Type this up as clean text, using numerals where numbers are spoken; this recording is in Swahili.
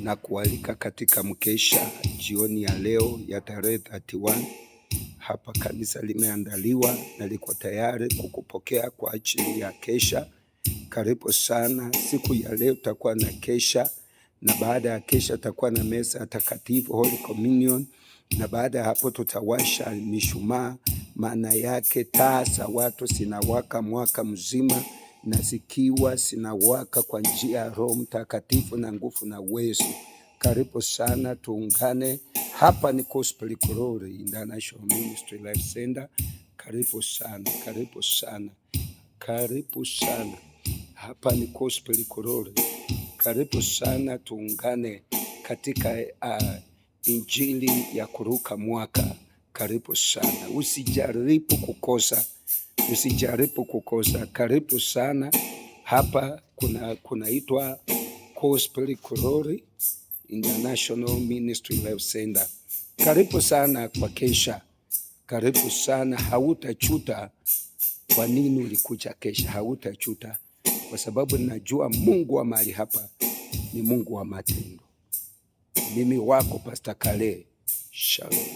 na kualika katika mkesha jioni ya leo ya tarehe 31. Hapa kanisa limeandaliwa na liko tayari kukupokea kwa ajili ya kesha. Karibu sana. Siku ya leo tutakuwa na kesha, na baada ya kesha tutakuwa na meza takatifu, Holy Communion, na baada ya hapo tutawasha mishumaa. Maana yake taa za watu zinawaka mwaka mzima, na zikiwa zinawaka kwa njia ya Roho Mtakatifu na nguvu na uwezo. Karibu sana, tuungane. Hapa ni Gospel Glory International Ministry Life Center. Karibu sana, karibu sana, karibu sana. Hapa ni Gospel Glory. Karibu sana, tuungane katika injili ya kuruka mwaka. Karibu sana, usijaribu kukosa, usijaribu kukosa. Karibu sana. Hapa kunaitwa Gospel Glory International Ministry Life Center. Karibu sana kwa kesha, karibu sana. Hautachuta kwa nini ulikuja kesha, hautachuta, kwa sababu najua Mungu wa mahali hapa ni Mungu wa matendo. Mimi wako Pastor Kale. Shalom.